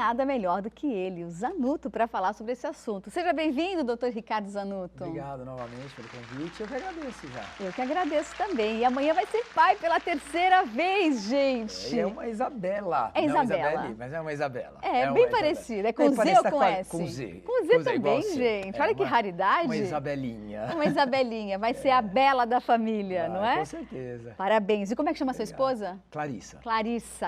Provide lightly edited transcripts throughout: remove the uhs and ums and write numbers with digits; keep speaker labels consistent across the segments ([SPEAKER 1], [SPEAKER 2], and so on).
[SPEAKER 1] nada melhor do que ele, o Zanutto, para falar sobre esse assunto. Seja bem-vindo, doutor Ricardo Zanutto.
[SPEAKER 2] Obrigado novamente pelo convite, eu que agradeço já.
[SPEAKER 1] Eu que agradeço também. E amanhã vai ser pai pela terceira vez, gente.
[SPEAKER 2] É uma Isabela.
[SPEAKER 1] É Isabela.
[SPEAKER 2] Não Isabelle, mas é uma Isabela.
[SPEAKER 1] É bem parecida. É com Z ou com S?
[SPEAKER 2] Com Z.
[SPEAKER 1] Com Z também, gente. Olha que raridade.
[SPEAKER 2] Uma Isabelinha.
[SPEAKER 1] Uma Isabelinha. Vai ser a bela da família, não é?
[SPEAKER 2] Com certeza.
[SPEAKER 1] Parabéns. E como é que chama sua esposa?
[SPEAKER 2] Clarissa.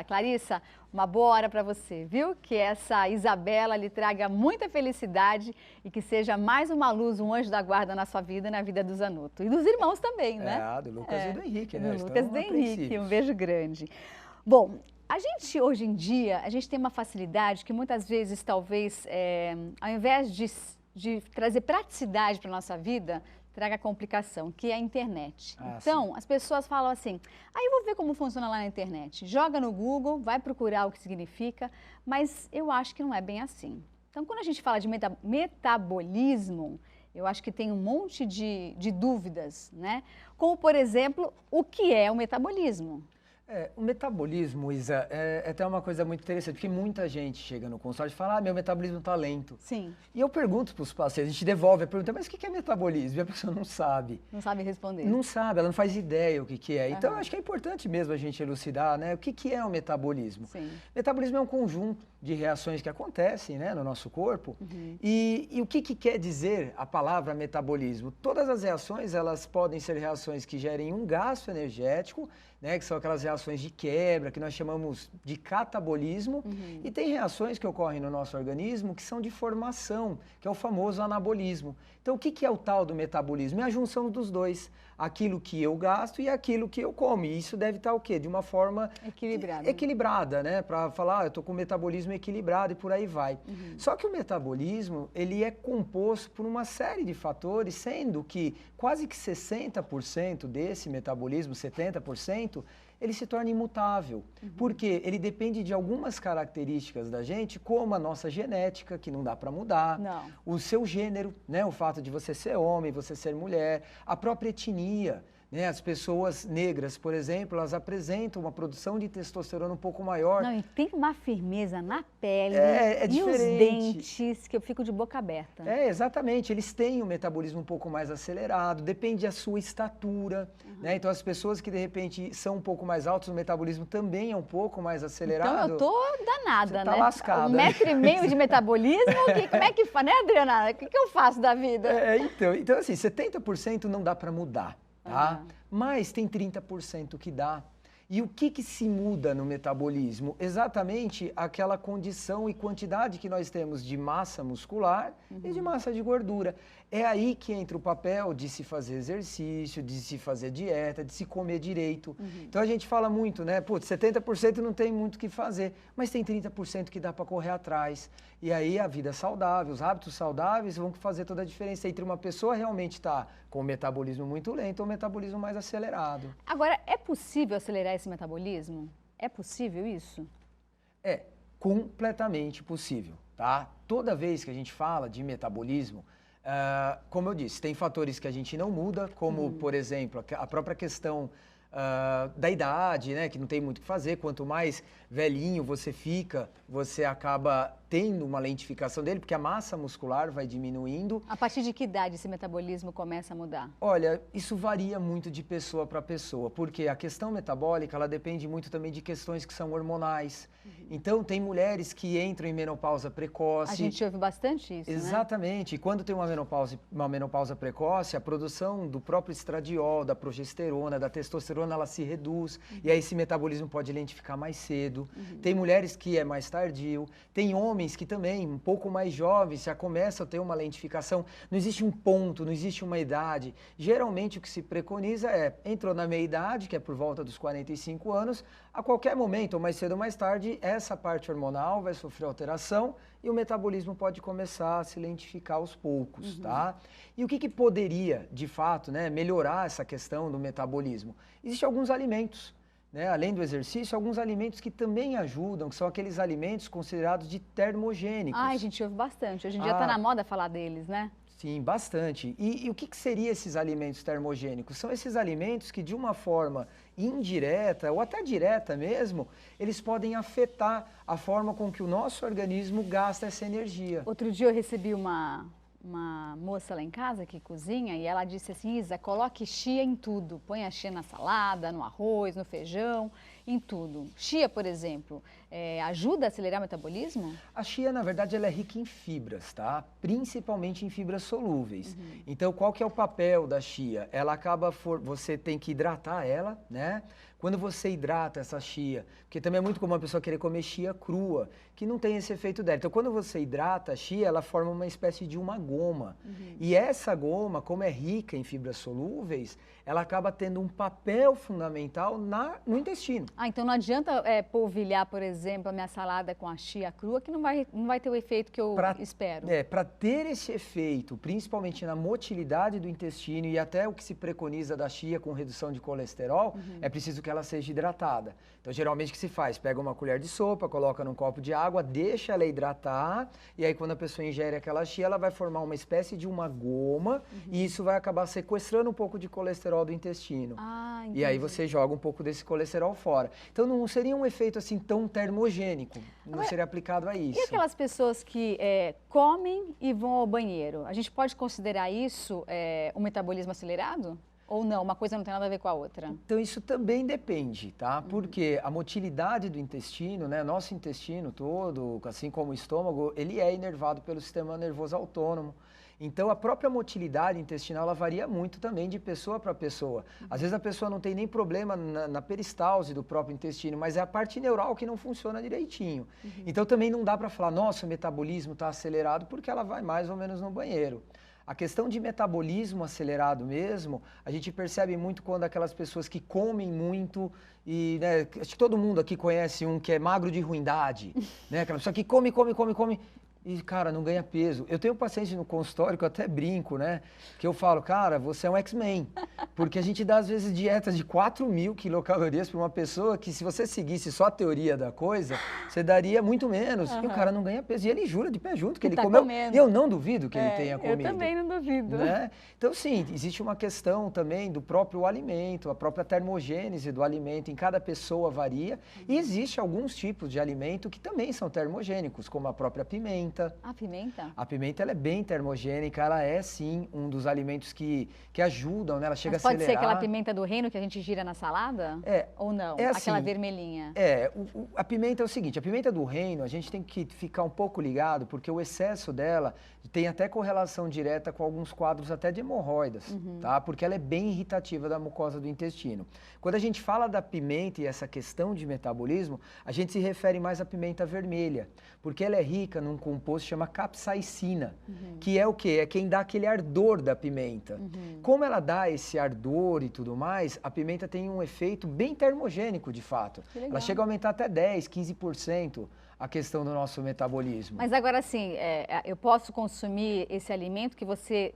[SPEAKER 1] Clarissa, uma boa hora para você, viu? Que essa Isabela lhe traga muita felicidade e que seja mais uma luz, um anjo da guarda na sua vida e na vida do Zanutto. E dos irmãos também, né?
[SPEAKER 2] Do Lucas e do Henrique, né?
[SPEAKER 1] Do Lucas e do Henrique, um beijo grande. Bom, a gente, hoje em dia, a gente tem uma facilidade que muitas vezes, talvez, ao invés de trazer praticidade para a nossa vida, traga complicação, que é a internet. Então, sim, as pessoas falam assim, eu vou ver como funciona lá na internet. Joga no Google, vai procurar o que significa, mas eu acho que não é bem assim. Então, quando a gente fala de metabolismo, eu acho que tem um monte de dúvidas, né? Como, por exemplo, o que é o metabolismo?
[SPEAKER 2] O metabolismo, Isa, é até uma coisa muito interessante, porque muita gente chega no consultório e fala, meu metabolismo está lento.
[SPEAKER 1] Sim.
[SPEAKER 2] E eu pergunto para os pacientes, a gente devolve a pergunta, mas o que é metabolismo? E a pessoa não sabe.
[SPEAKER 1] Não sabe responder.
[SPEAKER 2] Não sabe, ela não faz ideia o que é. Então, eu acho que é importante mesmo a gente elucidar, né, o que é o metabolismo.
[SPEAKER 1] Sim.
[SPEAKER 2] Metabolismo é um conjunto de reações que acontecem, né, no nosso corpo. E o que quer dizer a palavra metabolismo? Todas as reações, elas podem ser reações que gerem um gasto energético, né, que são aquelas reações de quebra, que nós chamamos de catabolismo, e tem reações que ocorrem no nosso organismo que são de formação, que é o famoso anabolismo. Então, o que é o tal do metabolismo? É a junção dos dois, aquilo que eu gasto e aquilo que eu como. E isso deve estar o quê? De uma forma equilibrada, né? Para falar, eu estou com o metabolismo equilibrado e por aí vai. Só que o metabolismo, ele é composto por uma série de fatores, sendo que quase que 60% desse metabolismo, 70%, ele se torna imutável, porque ele depende de algumas características da gente, como a nossa genética, que não dá para mudar, o seu gênero, né, o fato de você ser homem, você ser mulher, a própria etnia. Né, as pessoas negras, por exemplo, elas apresentam uma produção de testosterona um pouco maior.
[SPEAKER 1] Não, e tem uma firmeza na pele
[SPEAKER 2] e
[SPEAKER 1] diferente. Os dentes, que eu fico de boca aberta.
[SPEAKER 2] Exatamente. Eles têm um metabolismo um pouco mais acelerado, depende da sua estatura. Né? Então, as pessoas que, de repente, são um pouco mais altas, o metabolismo também é um pouco mais acelerado.
[SPEAKER 1] Então, eu tô danada,
[SPEAKER 2] você
[SPEAKER 1] né?
[SPEAKER 2] Tá lascada.
[SPEAKER 1] 1,5 metro de metabolismo, como é que faz, né, Adriana? O que eu faço da vida?
[SPEAKER 2] Então, assim, 70% não dá para mudar. Tá? Mas tem 30% que dá. E o que se muda no metabolismo? Exatamente aquela condição e quantidade que nós temos de massa muscular e de massa de gordura. É aí que entra o papel de se fazer exercício, de se fazer dieta, de se comer direito. Então a gente fala muito, né? Putz, 70% não tem muito o que fazer, mas tem 30% que dá para correr atrás. E aí a vida saudável, os hábitos saudáveis vão fazer toda a diferença entre uma pessoa realmente estar com o metabolismo muito lento ou o metabolismo mais acelerado.
[SPEAKER 1] Agora, é possível acelerar esse metabolismo? É possível isso?
[SPEAKER 2] É completamente possível, tá? Toda vez que a gente fala de metabolismo, como eu disse, tem fatores que a gente não muda, como, por exemplo, a própria questão da idade, né, que não tem muito o que fazer. Quanto mais velhinho você fica, você acaba tendo uma lentificação dele, porque a massa muscular vai diminuindo.
[SPEAKER 1] A partir de que idade esse metabolismo começa a mudar?
[SPEAKER 2] Olha, isso varia muito de pessoa para pessoa, porque a questão metabólica, ela depende muito também de questões que são hormonais. Então, tem mulheres que entram em menopausa precoce.
[SPEAKER 1] A gente ouve bastante isso,
[SPEAKER 2] Exatamente.
[SPEAKER 1] Né?
[SPEAKER 2] E quando tem uma menopausa precoce, a produção do próprio estradiol, da progesterona, da testosterona, ela se reduz. E aí esse metabolismo pode lentificar mais cedo. Tem mulheres que é mais tardio. Tem homens que também, um pouco mais jovens, já começam a ter uma lentificação. Não existe um ponto, não existe uma idade. Geralmente o que se preconiza entrou na meia-idade, que é por volta dos 45 anos, a qualquer momento, ou mais cedo ou mais tarde, essa parte hormonal vai sofrer alteração e o metabolismo pode começar a se lentificar aos poucos, tá? E o que poderia, de fato, né, melhorar essa questão do metabolismo? Existem alguns alimentos, né, além do exercício, alguns alimentos que também ajudam, que são aqueles alimentos considerados de termogênicos.
[SPEAKER 1] Ai, a gente ouve bastante. Hoje em dia está na moda falar deles, né?
[SPEAKER 2] Sim, bastante. E o que seria esses alimentos termogênicos? São esses alimentos que, de uma forma indireta ou até direta mesmo, eles podem afetar a forma com que o nosso organismo gasta essa energia.
[SPEAKER 1] Outro dia eu recebi uma moça lá em casa que cozinha e ela disse assim: Isa, coloque chia em tudo. Põe a chia na salada, no arroz, no feijão, em tudo. Chia, por exemplo, ajuda a acelerar o metabolismo?
[SPEAKER 2] A chia, na verdade, ela é rica em fibras, tá? Principalmente em fibras solúveis. Então, qual que é o papel da chia? Ela acaba, você tem que hidratar ela, né? Quando você hidrata essa chia, porque também é muito comum a pessoa querer comer chia crua, que não tem esse efeito dela. Então, quando você hidrata a chia, ela forma uma espécie de uma goma. E essa goma, como é rica em fibras solúveis, ela acaba tendo um papel fundamental no intestino.
[SPEAKER 1] Ah, então não adianta polvilhar, por exemplo, a minha salada com a chia crua, que não vai ter o efeito que eu espero.
[SPEAKER 2] Para ter esse efeito, principalmente na motilidade do intestino e até o que se preconiza da chia com redução de colesterol, é preciso que ela seja hidratada. Então, geralmente o que se faz? Pega uma colher de sopa, coloca num copo de água, deixa ela hidratar, e aí quando a pessoa ingere aquela chia, ela vai formar uma espécie de uma goma, e isso vai acabar sequestrando um pouco de colesterol do intestino.
[SPEAKER 1] Ah,
[SPEAKER 2] e aí você joga um pouco desse colesterol fora. Então não seria um efeito assim tão termogênico, não seria aplicado a isso.
[SPEAKER 1] E aquelas pessoas que comem e vão ao banheiro? A gente pode considerar isso um metabolismo acelerado? Ou não? Uma coisa não tem nada a ver com a outra?
[SPEAKER 2] Então isso também depende, tá? Porque a motilidade do intestino, né? Nosso intestino todo, assim como o estômago, ele é inervado pelo sistema nervoso autônomo. Então, a própria motilidade intestinal, ela varia muito também de pessoa para pessoa. Às vezes a pessoa não tem nem problema na peristalse do próprio intestino, mas é a parte neural que não funciona direitinho. Então, também não dá para falar, nossa, o metabolismo está acelerado, porque ela vai mais ou menos no banheiro. A questão de metabolismo acelerado mesmo, a gente percebe muito quando aquelas pessoas que comem muito e, né, acho que todo mundo aqui conhece um que é magro de ruindade, né? Aquela pessoa que come e, cara, não ganha peso. Eu tenho um paciente no consultório que eu até brinco, né? Que eu falo, cara, você é um X-Men. Porque a gente dá, às vezes, dietas de 4.000 quilocalorias para uma pessoa que, se você seguisse só a teoria da coisa, você daria muito menos. E o cara não ganha peso. E ele jura de pé junto que ele comeu.
[SPEAKER 1] Comendo.
[SPEAKER 2] E eu não duvido que ele tenha comido.
[SPEAKER 1] Eu também não duvido.
[SPEAKER 2] Né? Então, sim, existe uma questão também do próprio alimento, a própria termogênese do alimento em cada pessoa varia. E existe alguns tipos de alimento que também são termogênicos, como a própria pimenta.
[SPEAKER 1] A pimenta?
[SPEAKER 2] A pimenta, ela é bem termogênica, ela é sim um dos alimentos que ajudam, né? Ela chega
[SPEAKER 1] Mas
[SPEAKER 2] a
[SPEAKER 1] pode
[SPEAKER 2] acelerar.
[SPEAKER 1] ser aquela pimenta do reino que a gente gira na salada? Ou não?
[SPEAKER 2] É assim,
[SPEAKER 1] aquela vermelhinha?
[SPEAKER 2] A pimenta é o seguinte, a pimenta do reino, a gente tem que ficar um pouco ligado, porque o excesso dela tem até correlação direta com alguns quadros até de hemorroidas, tá? Porque ela é bem irritativa da mucosa do intestino. Quando a gente fala da pimenta e essa questão de metabolismo, a gente se refere mais à pimenta vermelha, porque ela é rica num composto que chama capsaicina, que é o quê? É quem dá aquele ardor da pimenta. Como ela dá esse ardor e tudo mais, a pimenta tem um efeito bem termogênico, de fato. Ela chega a aumentar até 10, 15% a questão do nosso metabolismo.
[SPEAKER 1] Mas agora sim, eu posso consumir esse alimento que você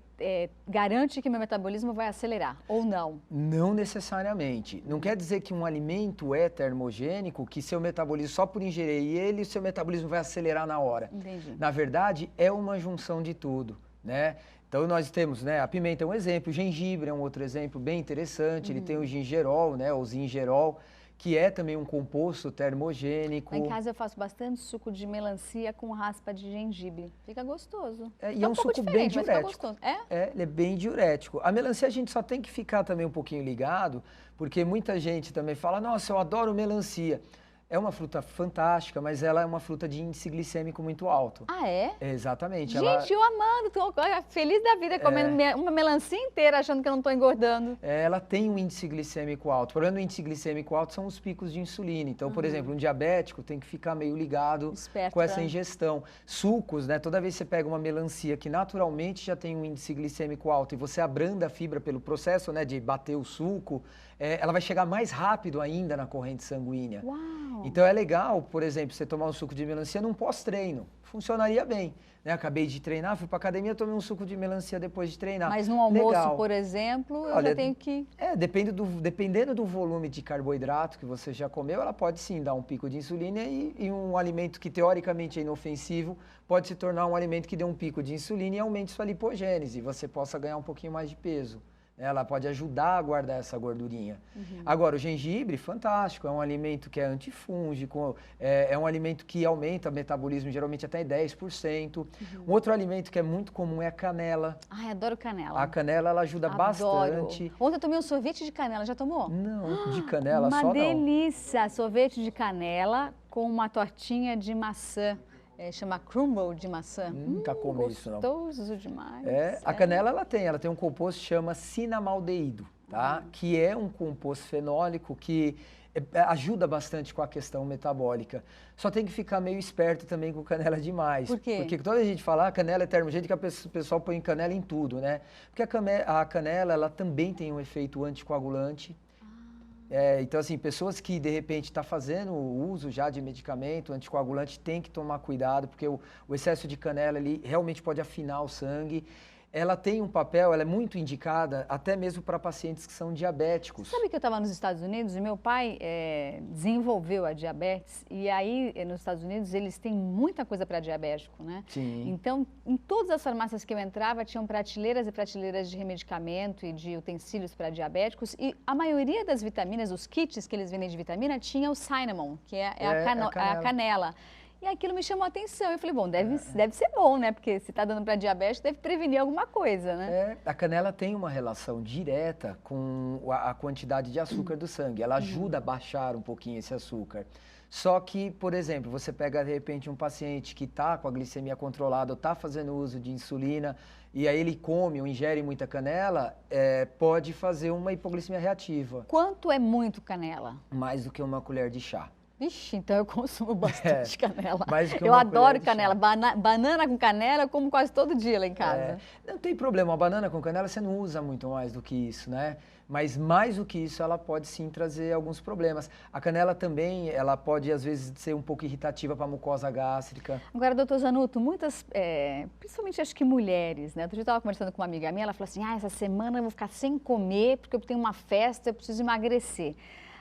[SPEAKER 1] garante que meu metabolismo vai acelerar, ou não?
[SPEAKER 2] Não necessariamente. Não quer dizer que um alimento é termogênico, que seu metabolismo, só por ingerir ele, seu metabolismo vai acelerar na hora.
[SPEAKER 1] Entendi.
[SPEAKER 2] Na verdade, é uma junção de tudo, né? Então nós temos, né, a pimenta é um exemplo, o gengibre é um outro exemplo bem interessante, ele tem o gingerol, né, o zingerol, que é também um composto termogênico.
[SPEAKER 1] Lá em casa eu faço bastante suco de melancia com raspa de gengibre. Fica gostoso.
[SPEAKER 2] E é um suco bem diurético. Ele é bem diurético. A melancia a gente só tem que ficar também um pouquinho ligado, porque muita gente também fala, nossa, eu adoro melancia. É uma fruta fantástica, mas ela é uma fruta de índice glicêmico muito alto.
[SPEAKER 1] Ah, é?
[SPEAKER 2] Exatamente.
[SPEAKER 1] Gente, eu amando, tô feliz da vida comendo uma melancia inteira, achando que eu não estou engordando.
[SPEAKER 2] Ela tem um índice glicêmico alto. O problema do índice glicêmico alto são os picos de insulina. Então, por exemplo, um diabético tem que ficar meio ligado com essa ingestão. Sucos, né? Toda vez que você pega uma melancia que naturalmente já tem um índice glicêmico alto e você abranda a fibra pelo processo, né, de bater o suco, ela vai chegar mais rápido ainda na corrente sanguínea.
[SPEAKER 1] Uau!
[SPEAKER 2] Então é legal, por exemplo, você tomar um suco de melancia num pós-treino. Funcionaria bem. Né? Acabei de treinar, fui para academia, tomei um suco de melancia depois de treinar.
[SPEAKER 1] Mas no almoço,
[SPEAKER 2] legal.
[SPEAKER 1] por exemplo, eu já tenho que...
[SPEAKER 2] Dependendo do volume de carboidrato que você já comeu, ela pode sim dar um pico de insulina e um alimento que teoricamente é inofensivo pode se tornar um alimento que dê um pico de insulina e aumente sua lipogênese, e você possa ganhar um pouquinho mais de peso. Ela pode ajudar a guardar essa gordurinha. Agora, o gengibre, fantástico, é um alimento que é antifúngico, é um alimento que aumenta o metabolismo geralmente até 10%. Um outro alimento que é muito comum é a canela.
[SPEAKER 1] Ai, adoro canela.
[SPEAKER 2] A canela, ela ajuda bastante.
[SPEAKER 1] Ontem eu tomei um sorvete de canela, já tomou?
[SPEAKER 2] Não, de canela
[SPEAKER 1] uma
[SPEAKER 2] só não.
[SPEAKER 1] delícia, sorvete de canela com uma tortinha de maçã. Chama crumble de maçã.
[SPEAKER 2] Nunca comi isso, não.
[SPEAKER 1] Gostoso demais.
[SPEAKER 2] A canela, ela tem um composto que chama cinamaldeído, tá? Que é um composto fenólico que ajuda bastante com a questão metabólica. Só tem que ficar meio esperto também com canela demais.
[SPEAKER 1] Por quê?
[SPEAKER 2] Porque toda a gente fala, canela é termogênica, o pessoal põe canela em tudo, né? Porque a canela, ela também tem um efeito anticoagulante. Então, assim, pessoas que, de repente, estão fazendo o uso já de medicamento anticoagulante, tem que tomar cuidado, porque o excesso de canela, ele realmente pode afinar o sangue. Ela tem um papel, ela é muito indicada até mesmo para pacientes que são diabéticos.
[SPEAKER 1] Sabe que eu estava nos Estados Unidos e meu pai desenvolveu a diabetes e aí nos Estados Unidos eles têm muita coisa para diabético, né?
[SPEAKER 2] Sim.
[SPEAKER 1] Então, em todas as farmácias que eu entrava, tinham prateleiras e prateleiras de remedicamento e de utensílios para diabéticos e a maioria das vitaminas, os kits que eles vendem de vitamina, tinha o cinnamon, que é a canela. E aquilo me chamou a atenção. Eu falei, bom, deve ser bom, né? Porque se está dando para diabetes, deve prevenir alguma coisa, né?
[SPEAKER 2] A canela tem uma relação direta com a quantidade de açúcar do sangue. Ela ajuda a baixar um pouquinho esse açúcar. Só que, por exemplo, você pega, de repente, um paciente que está com a glicemia controlada ou está fazendo uso de insulina e aí ele come ou ingere muita canela, pode fazer uma hipoglicemia reativa.
[SPEAKER 1] Quanto é muito canela?
[SPEAKER 2] Mais do que uma colher de chá.
[SPEAKER 1] Vixe, então eu consumo bastante canela.
[SPEAKER 2] Eu
[SPEAKER 1] adoro canela. Banana com canela eu como quase todo dia lá em casa.
[SPEAKER 2] Não tem problema, a banana com canela você não usa muito mais do que isso, né? Mas mais do que isso, ela pode sim trazer alguns problemas. A canela também, ela pode às vezes ser um pouco irritativa para a mucosa gástrica.
[SPEAKER 1] Agora, doutor Zanuto, muitas, principalmente acho que mulheres, né? Outro dia eu estava conversando com uma amiga minha, ela falou assim, essa semana eu vou ficar sem comer porque eu tenho uma festa, eu preciso emagrecer.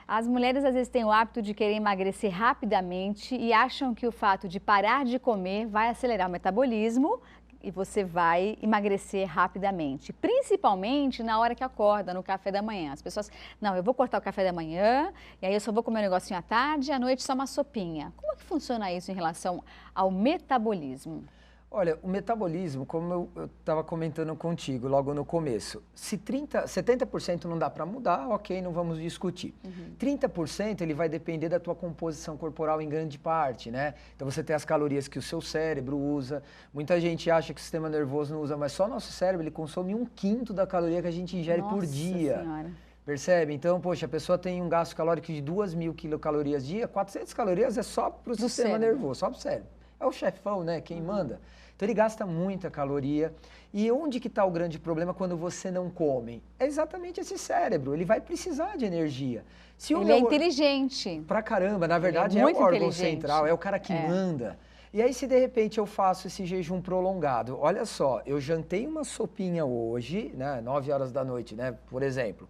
[SPEAKER 1] As mulheres às vezes têm o hábito de querer emagrecer rapidamente e acham que o fato de parar de comer vai acelerar o metabolismo e você vai emagrecer rapidamente, principalmente na hora que acorda, no café da manhã. As pessoas, não, eu vou cortar o café da manhã e aí eu só vou comer um negocinho à tarde e à noite só uma sopinha. Como é que funciona isso em relação ao metabolismo?
[SPEAKER 2] Olha, o metabolismo, como eu estava comentando contigo logo no começo, se 70% não dá para mudar, ok, não vamos discutir. 30% ele vai depender da tua composição corporal em grande parte, né? Então você tem as calorias que o seu cérebro usa. Muita gente acha que o sistema nervoso não usa, mas só o nosso cérebro ele consome 1/5 da caloria que a gente ingere por dia.
[SPEAKER 1] Senhora.
[SPEAKER 2] Percebe? Então, poxa, a pessoa tem um gasto calórico de 2.000 quilocalorias dia, 400 calorias é só para o sistema nervoso, só para o cérebro. É o chefão, né? Quem manda. Então ele gasta muita caloria. E onde que está o grande problema quando você não come? É exatamente esse cérebro. Ele vai precisar de energia.
[SPEAKER 1] Ele é inteligente.
[SPEAKER 2] Pra caramba. Na verdade, é o órgão central, é o cara que manda. E aí, se de repente eu faço esse jejum prolongado, olha só, eu jantei uma sopinha hoje, né? 9 horas da noite, né? Por exemplo.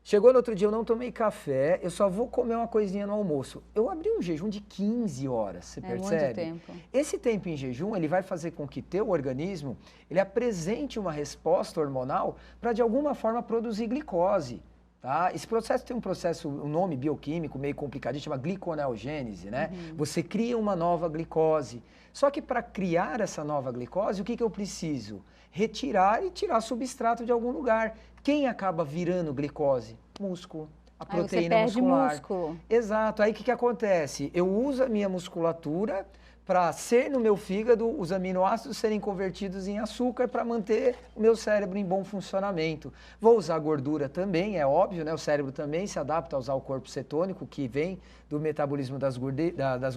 [SPEAKER 2] Chegou no outro dia, eu não tomei café, eu só vou comer uma coisinha no almoço. Eu abri um jejum de 15 horas, você percebe?
[SPEAKER 1] Muito tempo.
[SPEAKER 2] Esse tempo em jejum, ele vai fazer com que teu organismo, ele apresente uma resposta hormonal para, de alguma forma, produzir glicose. Tá? Esse processo tem um nome bioquímico meio complicado, chama gliconeogênese, né? Você cria uma nova glicose. Só que para criar essa nova glicose, o que eu preciso? Retirar e tirar substrato de algum lugar. Quem acaba virando glicose? Músculo. A proteína muscular.
[SPEAKER 1] Músculo.
[SPEAKER 2] Exato. Aí o que acontece? Eu uso a minha musculatura para ser no meu fígado os aminoácidos serem convertidos em açúcar para manter o meu cérebro em bom funcionamento. Vou usar gordura também, é óbvio, né? O cérebro também se adapta a usar o corpo cetônico, que vem do metabolismo das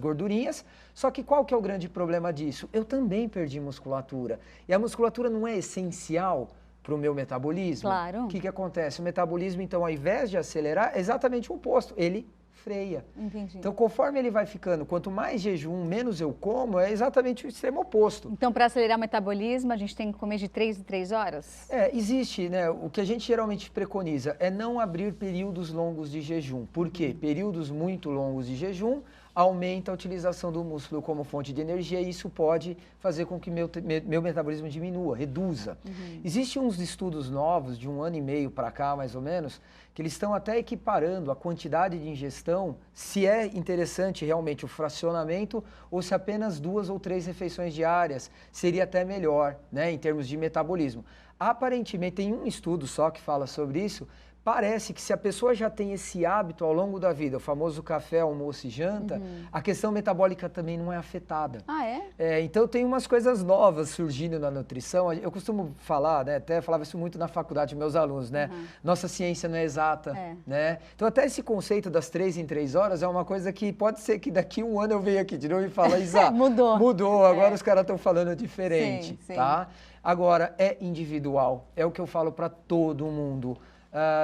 [SPEAKER 2] gordurinhas. Só que qual que é o grande problema disso? Eu também perdi musculatura. E a musculatura não é essencial para o meu metabolismo.
[SPEAKER 1] Claro.
[SPEAKER 2] O que acontece? O metabolismo, então, ao invés de acelerar, é exatamente o oposto. Ele freia.
[SPEAKER 1] Entendi.
[SPEAKER 2] Então, conforme ele vai ficando, quanto mais jejum, menos eu como, é exatamente o extremo oposto.
[SPEAKER 1] Então, para acelerar o metabolismo, a gente tem que comer de 3 em 3 horas?
[SPEAKER 2] Existe, né? O que a gente geralmente preconiza é não abrir períodos longos de jejum. Por quê? Períodos muito longos de jejum aumenta a utilização do músculo como fonte de energia e isso pode fazer com que meu metabolismo diminua, reduza. Existem uns estudos novos, de 1 ano e meio para cá, mais ou menos, que eles estão até equiparando a quantidade de ingestão, se é interessante realmente o fracionamento ou se apenas 2 ou 3 refeições diárias seria até melhor, né, em termos de metabolismo. Aparentemente, tem um estudo só que fala sobre isso. Parece que se a pessoa já tem esse hábito ao longo da vida, o famoso café, almoço e janta, a questão metabólica também não é afetada.
[SPEAKER 1] Ah, é?
[SPEAKER 2] Então tem umas coisas novas surgindo na nutrição. Eu costumo falar, né, até falava isso muito na faculdade com meus alunos, né? Nossa ciência não é exata, né? Então até esse conceito das 3 em 3 horas é uma coisa que pode ser que daqui 1 ano eu venha aqui de novo e fale, Isa, mudou, agora os caras estão falando diferente, sim. Tá? Agora, é individual, é o que eu falo para todo mundo.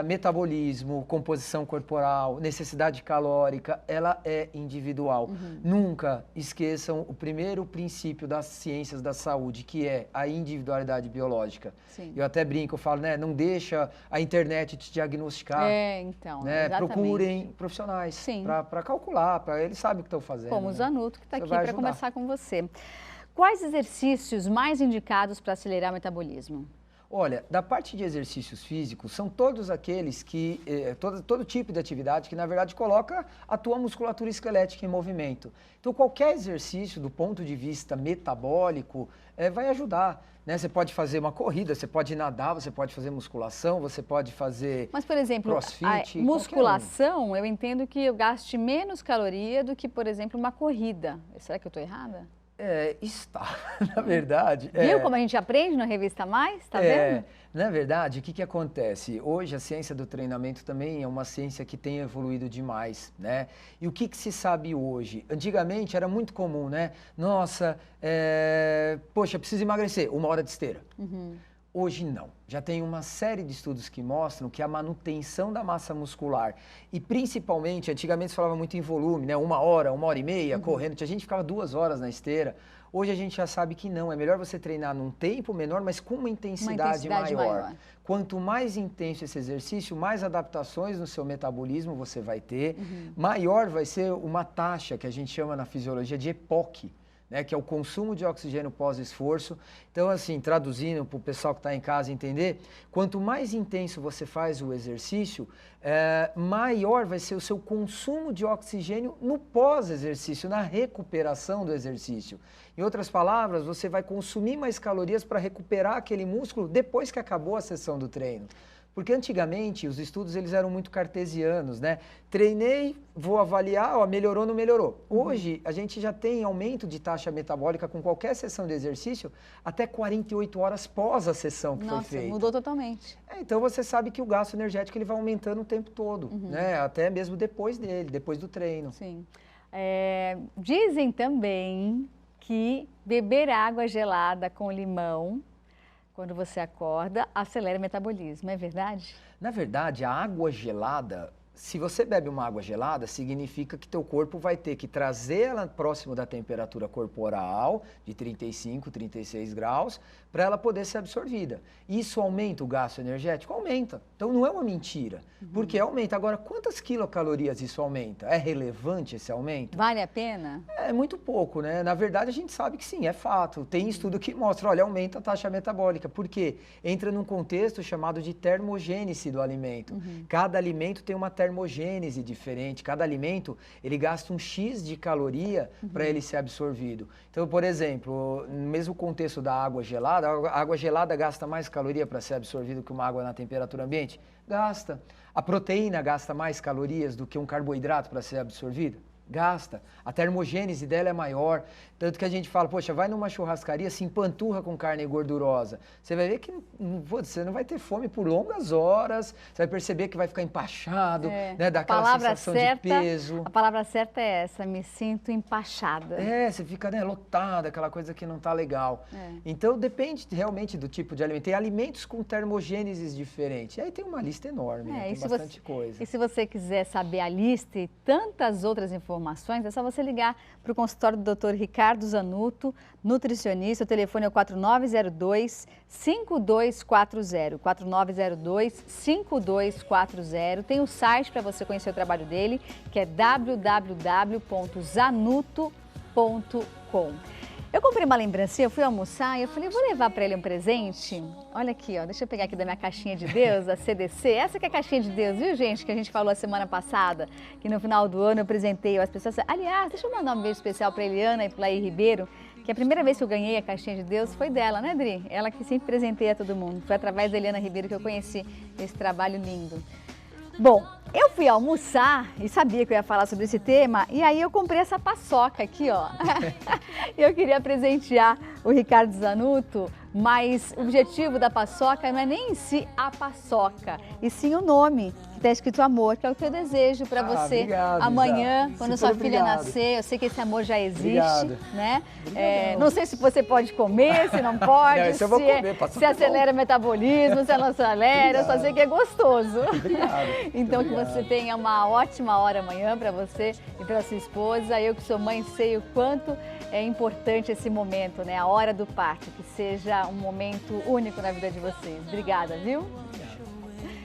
[SPEAKER 2] Metabolismo, composição corporal, necessidade calórica, ela é individual. Nunca esqueçam o primeiro princípio das ciências da saúde, que é a individualidade biológica. Sim. Eu até brinco, eu falo, né, não deixa a internet te diagnosticar.
[SPEAKER 1] Então,
[SPEAKER 2] né? Procurem profissionais para calcular, eles sabem o que estão fazendo.
[SPEAKER 1] Como o Zanuto, que está aqui para conversar com você. Quais exercícios mais indicados para acelerar o metabolismo?
[SPEAKER 2] Olha, da parte de exercícios físicos, são todos aqueles que, todo tipo de atividade que, na verdade, coloca a tua musculatura esquelética em movimento. Então, qualquer exercício, do ponto de vista metabólico, vai ajudar. Né? Você pode fazer uma corrida, você pode nadar, você pode fazer musculação, você pode fazer
[SPEAKER 1] Mas, por exemplo,
[SPEAKER 2] crossfit,
[SPEAKER 1] a musculação, eu entendo que eu gaste menos caloria do que, por exemplo, uma corrida. Será que eu estou errada?
[SPEAKER 2] Está, na verdade.
[SPEAKER 1] Viu como a gente aprende na Revista Mais? Tá vendo?
[SPEAKER 2] Na verdade, o que acontece? Hoje a ciência do treinamento também é uma ciência que tem evoluído demais, né? E o que se sabe hoje? Antigamente era muito comum, né? Nossa, poxa, preciso emagrecer, 1 hora de esteira. Hoje não. Já tem uma série de estudos que mostram que a manutenção da massa muscular e principalmente, antigamente se falava muito em volume, né? 1 hora, 1 e meia correndo, a gente ficava 2 horas na esteira. Hoje a gente já sabe que não, é melhor você treinar num tempo menor, mas com uma intensidade maior. Quanto mais intenso esse exercício, mais adaptações no seu metabolismo você vai ter, maior vai ser uma taxa que a gente chama na fisiologia de EPOC. Né, que é o consumo de oxigênio pós-esforço. Então, assim, traduzindo para o pessoal que está em casa entender, quanto mais intenso você faz o exercício, maior vai ser o seu consumo de oxigênio no pós-exercício, na recuperação do exercício. Em outras palavras, você vai consumir mais calorias para recuperar aquele músculo depois que acabou a sessão do treino. Porque antigamente os estudos eles eram muito cartesianos, né? Treinei, vou avaliar, melhorou, não melhorou. Hoje a gente já tem aumento de taxa metabólica com qualquer sessão de exercício até 48 horas pós a sessão que foi feita.
[SPEAKER 1] Mudou totalmente.
[SPEAKER 2] Então você sabe que o gasto energético ele vai aumentando o tempo todo, né? Até mesmo depois dele, depois do treino.
[SPEAKER 1] Sim. Dizem também que beber água gelada com limão quando você acorda, acelera o metabolismo, é verdade?
[SPEAKER 2] Na verdade, a água gelada, se você bebe uma água gelada, significa que teu corpo vai ter que trazer ela próximo da temperatura corporal, de 35, 36 graus, para ela poder ser absorvida. Isso aumenta o gasto energético? Aumenta. Então não é uma mentira, porque aumenta. Agora, quantas quilocalorias isso aumenta? É relevante esse aumento?
[SPEAKER 1] Vale a pena?
[SPEAKER 2] É muito pouco, né? Na verdade, a gente sabe que sim, é fato. Tem estudo que mostra, olha, aumenta a taxa metabólica. Por quê? Entra num contexto chamado de termogênese do alimento. Cada alimento tem uma termogênese diferente. Cada alimento, ele gasta um X de caloria para ele ser absorvido. Então, por exemplo, no mesmo contexto da água gelada, a água gelada gasta mais caloria para ser absorvida que uma água na temperatura ambiente? Gasta. A proteína gasta mais calorias do que um carboidrato para ser absorvido? Gasta. A termogênese dela é maior. Tanto que a gente fala, poxa, vai numa churrascaria, se empanturra com carne gordurosa. Você vai ver que você não vai ter fome por longas horas, você vai perceber que vai ficar empachado, né? Dá aquela sensação de peso.
[SPEAKER 1] A palavra certa é essa, me sinto empachada.
[SPEAKER 2] Você fica, né, lotada, aquela coisa que não tá legal. Então depende realmente do tipo de alimento. Tem alimentos com termogêneses diferentes. E aí tem uma lista enorme, né? Tem bastante coisa.
[SPEAKER 1] E se você quiser saber a lista e tantas outras informações, é só você ligar para o consultório do Dr. Ricardo Zanutto, nutricionista. O telefone é o 4902-5240. 4902-5240. Tem o site para você conhecer o trabalho dele, que é www.zanutto.com. Eu comprei uma lembrancinha, eu fui almoçar e eu falei, vou levar para ele um presente. Olha aqui, ó, deixa eu pegar aqui da minha caixinha de Deus, a CDC. Essa que é a caixinha de Deus, viu, gente? Que a gente falou a semana passada, que no final do ano eu presentei as pessoas. Aliás, deixa eu mandar um beijo especial para Eliana e para Laí Ribeiro, que a primeira vez que eu ganhei a caixinha de Deus foi dela, né, Dri? Ela que sempre presenteia todo mundo. Foi através da Eliana Ribeiro que eu conheci esse trabalho lindo. Bom, eu fui almoçar e sabia que eu ia falar sobre esse tema, e aí eu comprei essa paçoca aqui, ó. Eu queria presentear o Ricardo Zanutto, mas o objetivo da paçoca não é nem em si a paçoca, e sim o nome, que está escrito amor, que é o que eu desejo para você
[SPEAKER 2] obrigado,
[SPEAKER 1] amanhã,
[SPEAKER 2] Isa.
[SPEAKER 1] quando
[SPEAKER 2] Super
[SPEAKER 1] sua filha
[SPEAKER 2] obrigado.
[SPEAKER 1] nascer. Eu sei que esse amor já existe,
[SPEAKER 2] Obrigado.
[SPEAKER 1] né? Não sei se você pode comer, se não pode,
[SPEAKER 2] Não, isso eu vou comer,
[SPEAKER 1] se acelera o metabolismo, se não acelera, eu só sei que é gostoso.
[SPEAKER 2] Obrigado.
[SPEAKER 1] Então, que você tenha uma ótima hora amanhã para você e para sua esposa. Eu que sou mãe sei o quanto é importante esse momento, né? A hora do parto, que seja um momento único na vida de vocês. Obrigada, viu?